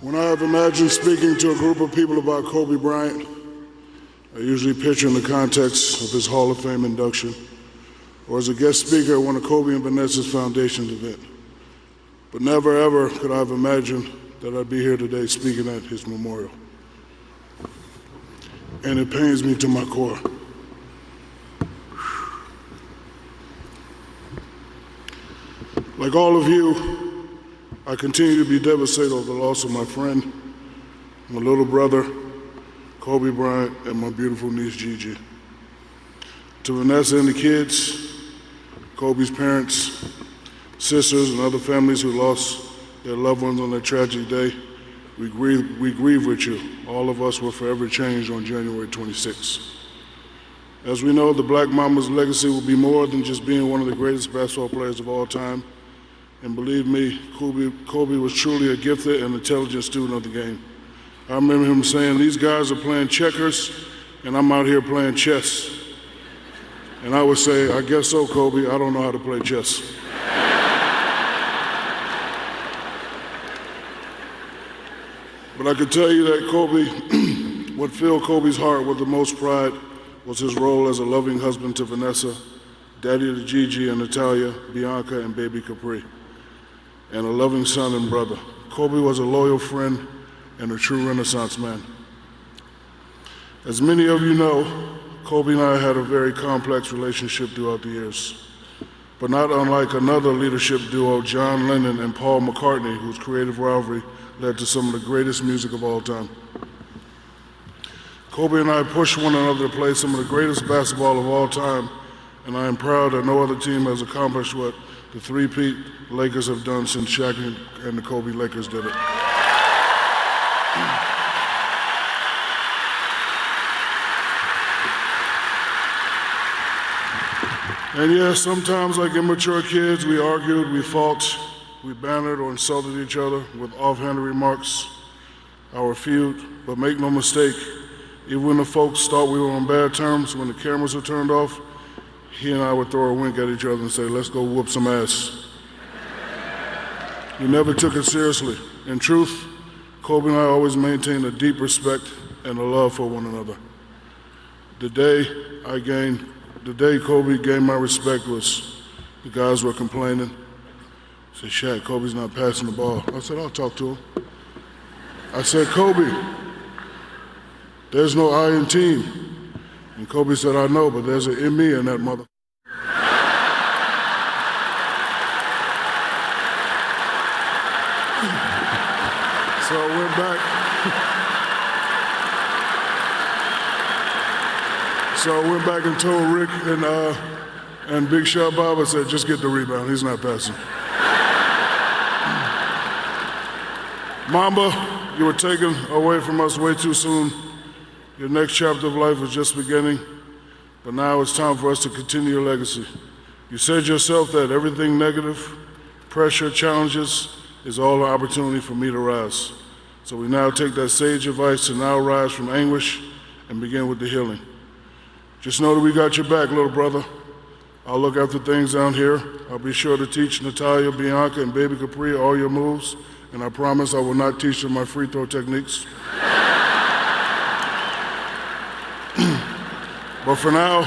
When I have imagined speaking to a group of people about Kobe Bryant, I usually picture in the context of his Hall of Fame induction or as a guest speaker at one of Kobe and Vanessa's Foundation's event. But never ever could I have imagined that I'd be here today speaking at his memorial. And it pains me to my core. Like all of you, I continue to be devastated over the loss of my friend, my little brother, Kobe Bryant, and my beautiful niece, Gigi. To Vanessa and the kids, Kobe's parents, sisters, and other families who lost their loved ones on that tragic day, we grieve with you. All of us were forever changed on January 26th. As we know, the Black Mamba's legacy will be more than just being one of the greatest basketball players of all time. And believe me, Kobe was truly a gifted and intelligent student of the game. I remember him saying, "These guys are playing checkers, and I'm out here playing chess." And I would say, "I guess so, Kobe, I don't know how to play chess." But I can tell you that Kobe, what filled Kobe's heart with the most pride was his role as a loving husband to Vanessa, daddy to Gigi and Natalia, Bianca, and baby Capri, and a loving son and brother. Kobe was a loyal friend and a true Renaissance man. As many of you know, Kobe and I had a very complex relationship throughout the years, but not unlike another leadership duo, John Lennon and Paul McCartney, whose creative rivalry led to some of the greatest music of all time. Kobe and I pushed one another to play some of the greatest basketball of all time, and I am proud that no other team has accomplished what the three-peat Lakers have done since Shaq and the Kobe Lakers did it. And yes, sometimes like immature kids, we argued, we fought, we bantered or insulted each other with offhanded remarks, our feud. But make no mistake, even when the folks thought we were on bad terms, when the cameras were turned off, he and I would throw a wink at each other and say, "Let's go whoop some ass." We never took it seriously. In truth, Kobe and I always maintained a deep respect and a love for one another. The day Kobe gained my respect was the guys were complaining. They said, "Shaq, Kobe's not passing the ball." I said, "I'll talk to him." I said, "Kobe, there's no I in team." And Kobe said, "I know, but there's an in me in that mother." So I went back. And told Rick and Big Shot Bob, I said, "Just get the rebound. He's not passing." Mamba, you were taken away from us way too soon. Your next chapter of life was just beginning, but now it's time for us to continue your legacy. You said yourself that everything negative, pressure, challenges, is all an opportunity for me to rise. So we now take that sage advice to now rise from anguish and begin with the healing. Just know that we got your back, little brother. I'll look after things down here. I'll be sure to teach Natalia, Bianca, and baby Capri all your moves, and I promise I will not teach them my free throw techniques. But for now,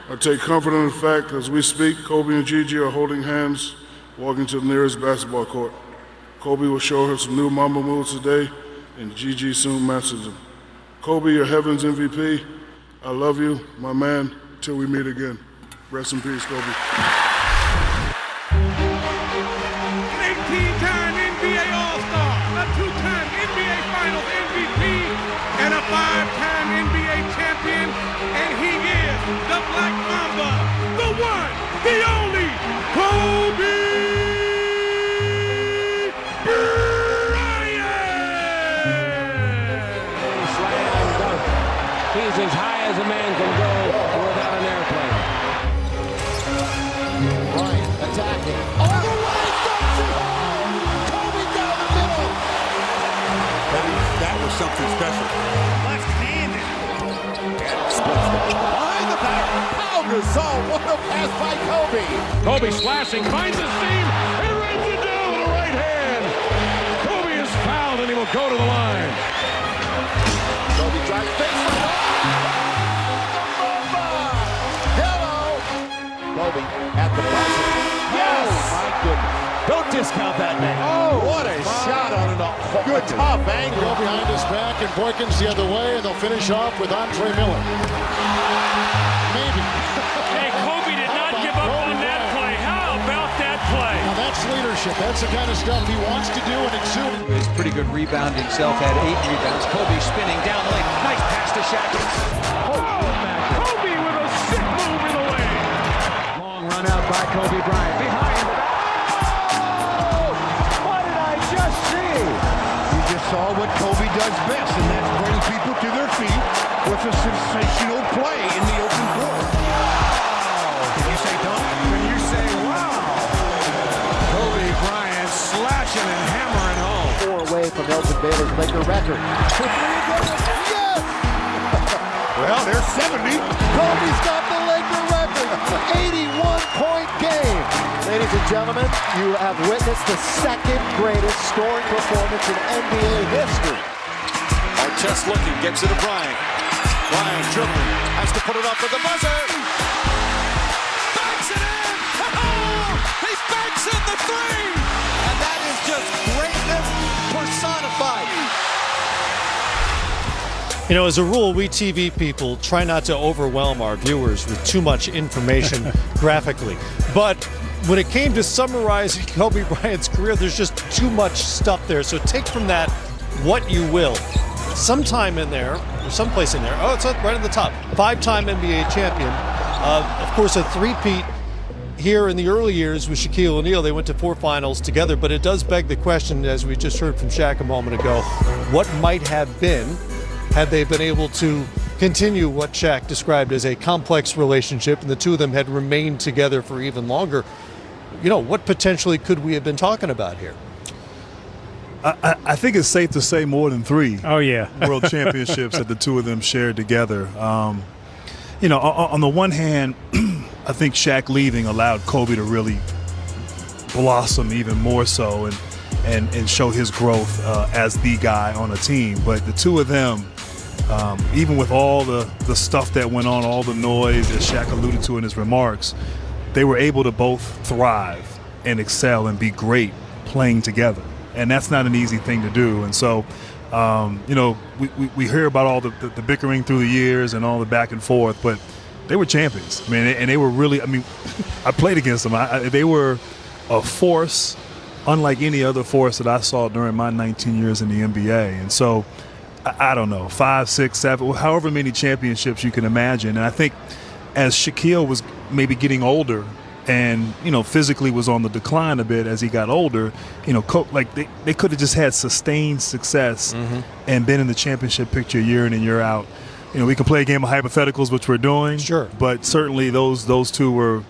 I take comfort in the fact as we speak, Kobe and Gigi are holding hands, walking to the nearest basketball court. Kobe will show her some new Mamba moves today, and Gigi soon masters them. Kobe, your heaven's MVP. I love you, my man, till we meet again. Rest in peace, Kobe. 18-time NBA All-Star, a 2-time NBA Finals MVP, and a 5-time NBA champion, and he is the Black Mamba, the one, the only, Kobe Bryant! Slam dunk. He's as high as a man can go without an airplane. Bryant attacking. All the way, dunks it home! Kobe down the middle! That was something special. Left-handed. Behind the back, Pau Gasol, what a pass by Kobe! Kobe slashing, finds a seam, and runs it down with a right hand. Kobe is fouled, and he will go to the line. Kobe drives face for the Hello. Kobe at the buzzer. Yes. Oh, my goodness. Don't discount that man. Oh, what a shot on a good tough angle. Go behind his back and Boykins the other way, and they'll finish off with Andre Miller. Maybe. Hey, Kobe did not give up on that play. How about that play? Now that's leadership. That's the kind of stuff he wants to do and exude. He's pretty good rebound himself, had 8 rebounds. Kobe spinning down the lane. Nice pass to Shaq. Kobe with a sick move in the lane. Long run out by Kobe Bryant. Behind. Oh! What did I just see? You just saw what Kobe does best, and that's bring people to their feet with a sensational play in the open court. Can you say dunk? Can you say wow? Kobe Bryant slashing and hammering home. 4 away from Elton Baylor's Laker record. For 3 again. Yes! Well, there's 70. Kobe's got the Laker record. 81-point game. Ladies and gentlemen, you have witnessed the second greatest scoring performance in NBA history. Artest looking, gets it to Bryant. Bryant dribbling, has to put it up with the buzzer. Banks it in! Oh! He banks in the 3! And that is just greatness personified. You know, as a rule, we TV people try not to overwhelm our viewers with too much information graphically. But when it came to summarizing Kobe Bryant's career, there's just too much stuff there. So take from that what you will. Sometime in there, or someplace in there, oh, it's right at the top, 5-time NBA champion. Of course, a three-peat here in the early years with Shaquille O'Neal. They went to 4 finals together, but it does beg the question, as we just heard from Shaq a moment ago, what might have been had they been able to continue what Shaq described as a complex relationship, and the two of them had remained together for even longer. You know, what potentially could we have been talking about here? I think it's safe to say more than 3 Oh, yeah. world championships that the two of them shared together. You know, on the one hand, I think Shaq leaving allowed Kobe to really blossom even more so and show his growth as the guy on a team. But the two of them, even with all the stuff that went on, all the noise that Shaq alluded to in his remarks, they were able to both thrive and excel and be great playing together. And that's not an easy thing to do. And so, you know, we hear about all the bickering through the years and all the back and forth, but they were champions. I mean, and they were really, I mean, I played against them. They were a force unlike any other force that I saw during my 19 years in the NBA. And so, I don't know, 5, 6, 7, however many championships you can imagine. And I think as Shaquille was maybe getting older and, you know, physically was on the decline a bit as he got older, you know, like they could have just had sustained success and been in the championship picture year in and year out. You know, we can play a game of hypotheticals, which we're doing. Sure. But certainly those two were,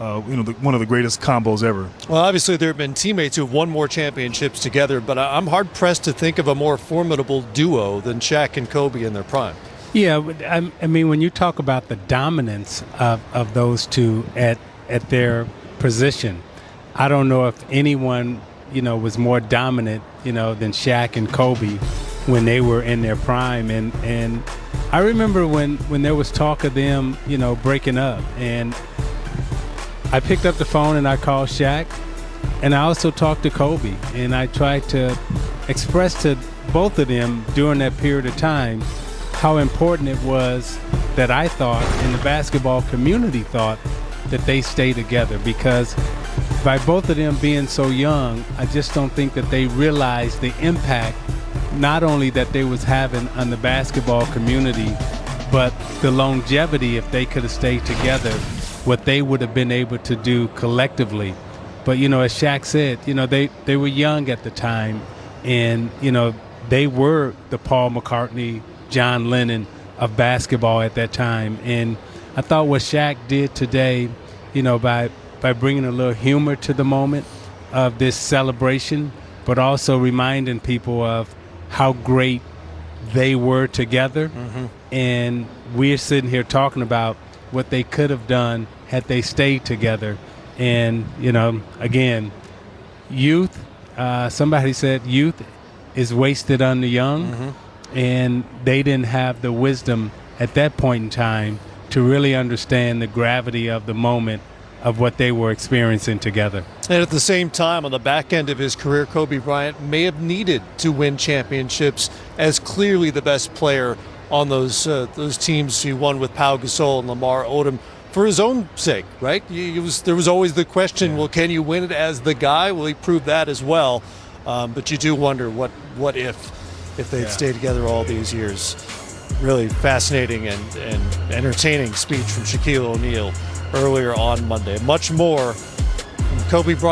you know, one of the greatest combos ever. Well, obviously there have been teammates who have won more championships together, but I'm hard-pressed to think of a more formidable duo than Shaq and Kobe in their prime. Yeah, I mean, when you talk about the dominance of those two at their position, I don't know if anyone, you know, was more dominant, you know, than Shaq and Kobe when they were in their prime. And I remember when there was talk of them, you know, breaking up, and I picked up the phone and I called Shaq, and I also talked to Kobe, and I tried to express to both of them during that period of time how important it was that I thought, and the basketball community thought, that they stay together, because by both of them being so young, I just don't think that they realized the impact not only that they was having on the basketball community, but the longevity, if they could have stayed together, what they would have been able to do collectively. But, you know, as Shaq said, you know, they were young at the time, and, you know, they were the Paul McCartney, John Lennon of basketball at that time. And I thought what Shaq did today, you know, by bringing a little humor to the moment of this celebration, but also reminding people of how great they were together. And we're sitting here talking about what they could have done had they stayed together. And, you know, again, youth, somebody said youth is wasted on the young, and they didn't have the wisdom at that point in time to really understand the gravity of the moment of what they were experiencing together. And at the same time, on the back end of his career, Kobe Bryant may have needed to win championships as clearly the best player on those teams he won with Pau Gasol and Lamar Odom for his own sake, right? There was always the question, well, can you win it as the guy? Well, he proved that as well. But you do wonder what if they'd stayed together all these years. Really fascinating and entertaining speech from Shaquille O'Neal earlier on Monday. Much more from Kobe Bryant.